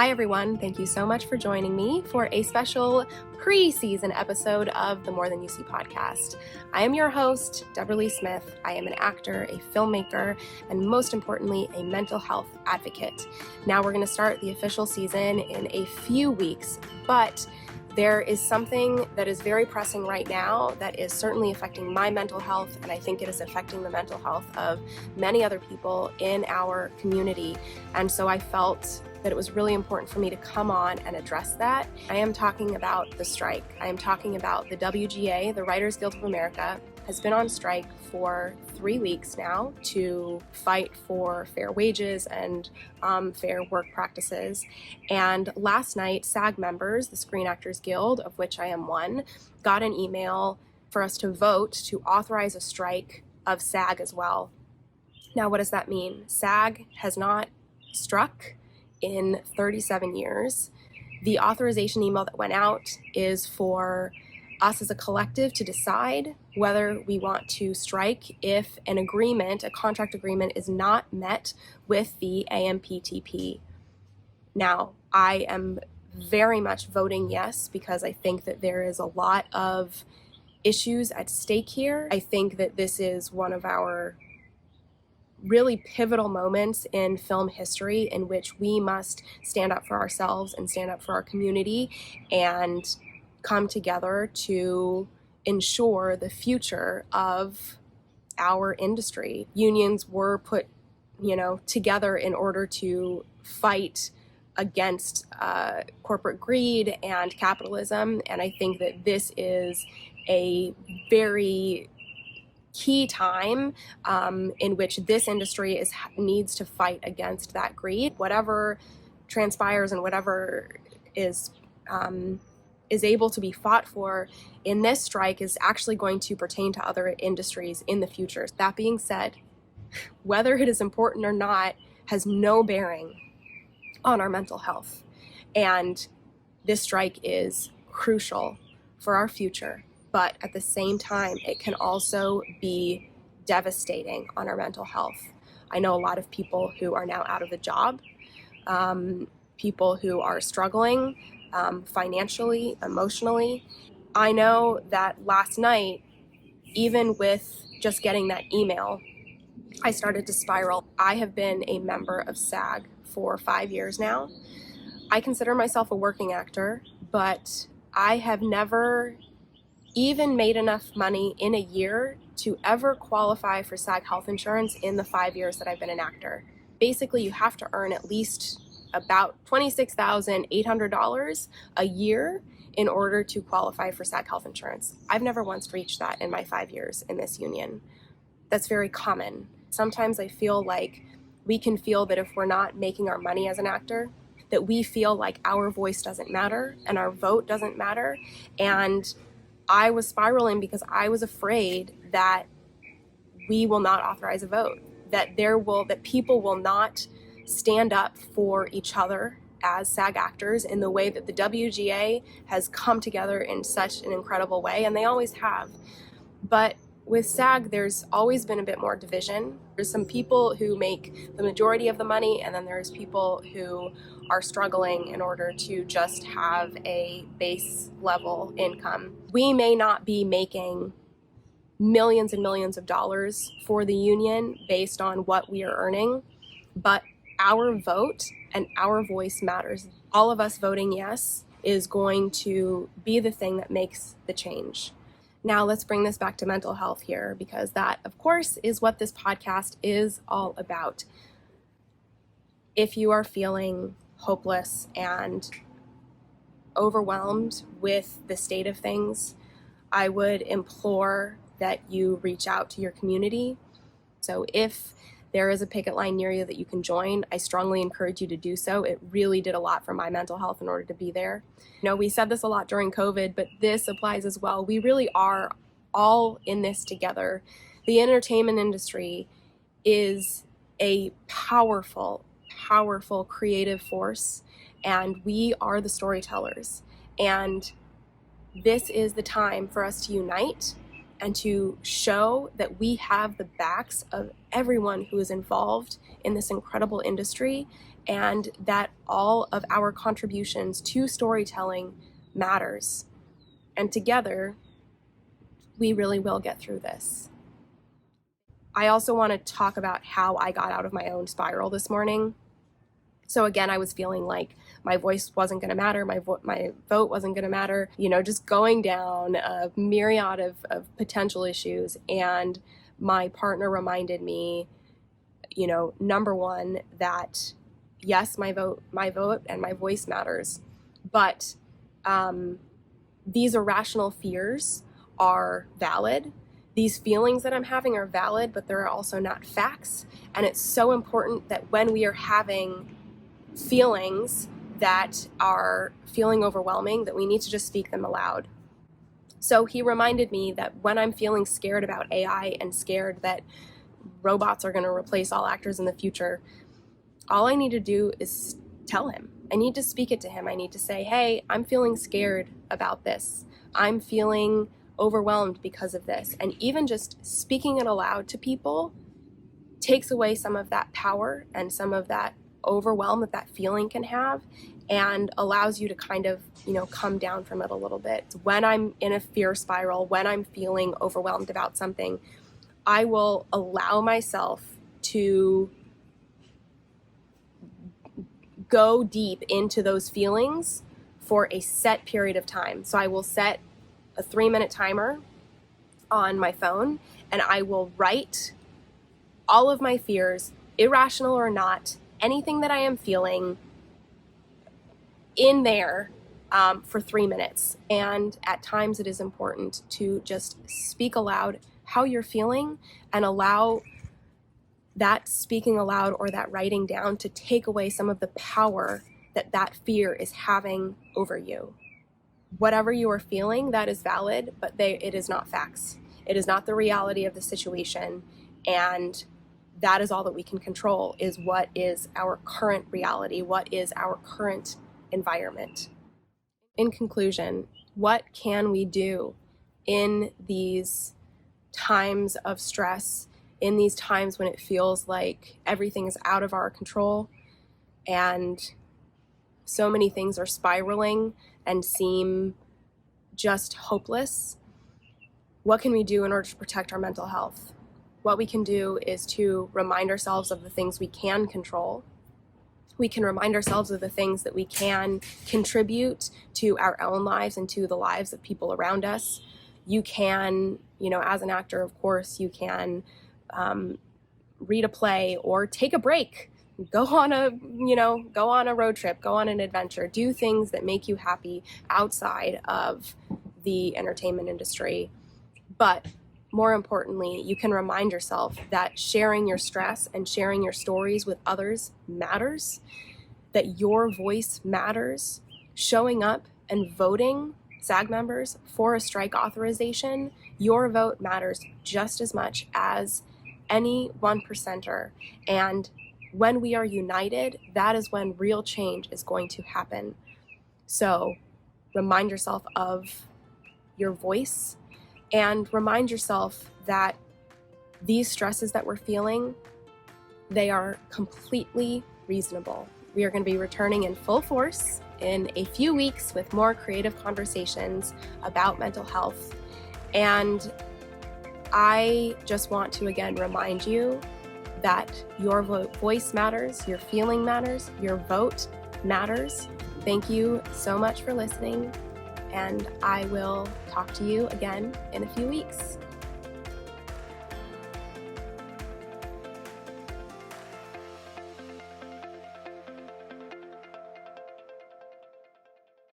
Hi everyone, thank you so much for joining me for a special pre-season episode of the More Than You See podcast. I am your host, Deborah Lee Smith. I am an actor, a filmmaker, and most importantly, a mental health advocate. Now we're going to start the official season in a few weeks, but there is something that is very pressing right now that is certainly affecting my mental health, and I think it is affecting the mental health of many other people in our community. And so I felt that it was really important for me to come on and address that. I am talking about the strike. I am talking about the WGA, the Writers Guild of America, has been on strike for 3 weeks now to fight for fair wages and fair work practices. And last night, SAG members, the Screen Actors Guild, of which I am one, got an email for us to vote to authorize a strike of SAG as well. Now, what does that mean? SAG has not struck in 37 years. The authorization email that went out is for us as a collective to decide whether we want to strike if an agreement, a contract agreement, is not met with the AMPTP. Now, I am very much voting yes because I think that there is a lot of issues at stake here. I think that this is one of our really pivotal moments in film history in which we must stand up for ourselves and stand up for our community and come together to ensure the future of our industry. Unions were put, together in order to fight against corporate greed and capitalism, and I think that this is a very key time in which this industry needs to fight against that greed. Whatever transpires and whatever is able to be fought for in this strike is actually going to pertain to other industries in the future. That being said, whether it is important or not has no bearing on our mental health. And this strike is crucial for our future. But at the same time, it can also be devastating on our mental health. I know a lot of people who are now out of a job, people who are struggling financially, emotionally. I know that last night, even with just getting that email, I started to spiral. I have been a member of SAG for 5 years now. I consider myself a working actor, but I have never even made enough money in a year to ever qualify for SAG health insurance in the 5 years that I've been an actor. Basically, you have to earn at least about $26,800 a year in order to qualify for SAG health insurance. I've never once reached that in my 5 years in this union. That's very common. Sometimes I feel like we can feel that if we're not making our money as an actor, that we feel like our voice doesn't matter and our vote doesn't matter. And I was spiraling because I was afraid that we will not authorize a vote, that people will not stand up for each other as SAG actors in the way that the WGA has come together in such an incredible way, and they always have. But with SAG, there's always been a bit more division. There's some people who make the majority of the money, and then there's people who are struggling in order to just have a base level income. We may not be making millions and millions of dollars for the union based on what we are earning, but our vote and our voice matters. All of us voting yes is going to be the thing that makes the change. Now let's bring this back to mental health here, because that, of course, is what this podcast is all about. If you are feeling hopeless and overwhelmed with the state of things, I would implore that you reach out to your community. So if there is a picket line near you that you can join, I strongly encourage you to do so. It really did a lot for my mental health in order to be there. We said this a lot during COVID, but this applies as well. We really are all in this together. The entertainment industry is a powerful creative force, and we are the storytellers. And this is the time for us to unite and to show that we have the backs of everyone who is involved in this incredible industry, and that all of our contributions to storytelling matters. And together, we really will get through this. I also want to talk about how I got out of my own spiral this morning. So again, I was feeling like my voice wasn't going to matter, my vote wasn't going to matter, just going down a myriad of potential issues. And my partner reminded me, number one, that yes, my vote and my voice matters, but these irrational fears are valid. These feelings that I'm having are valid, but they're also not facts. And it's so important that when we are having feelings that are feeling overwhelming, that we need to just speak them aloud. So he reminded me that when I'm feeling scared about AI and scared that robots are going to replace all actors in the future, all I need to do is tell him. I need to speak it to him. I need to say, hey, I'm feeling scared about this. I'm feeling overwhelmed because of this. And even just speaking it aloud to people takes away some of that power and some of that overwhelm that feeling can have, and allows you to kind of, come down from it a little bit. When I'm in a fear spiral, when I'm feeling overwhelmed about something, I will allow myself to go deep into those feelings for a set period of time. So I will set a 3-minute timer on my phone, and I will write all of my fears, irrational or not, anything that I am feeling in there for 3 minutes. And at times it is important to just speak aloud how you're feeling and allow that speaking aloud or that writing down to take away some of the power that fear is having over you. Whatever you are feeling, that is valid, but it is not facts. It is not the reality of the situation. And that is all that we can control, is what is our current reality, what is our current environment. In conclusion, what can we do in these times of stress, in these times when it feels like everything is out of our control and so many things are spiraling and seem just hopeless? What can we do in order to protect our mental health? What we can do is to remind ourselves of the things we can control. We can remind ourselves of the things that we can contribute to our own lives and to the lives of people around us. You can, as an actor, of course, you can read a play or take a break, go on a road trip, go on an adventure, do things that make you happy outside of the entertainment industry. But more importantly, you can remind yourself that sharing your stress and sharing your stories with others matters, that your voice matters. Showing up and voting, SAG members, for a strike authorization, your vote matters just as much as any 1%er. And when we are united, that is when real change is going to happen. So remind yourself of your voice, and remind yourself that these stresses that we're feeling, they are completely reasonable. We are going to be returning in full force in a few weeks with more creative conversations about mental health. And I just want to again remind you that your voice matters, your feeling matters, your vote matters. Thank you so much for listening, and I will talk to you again in a few weeks.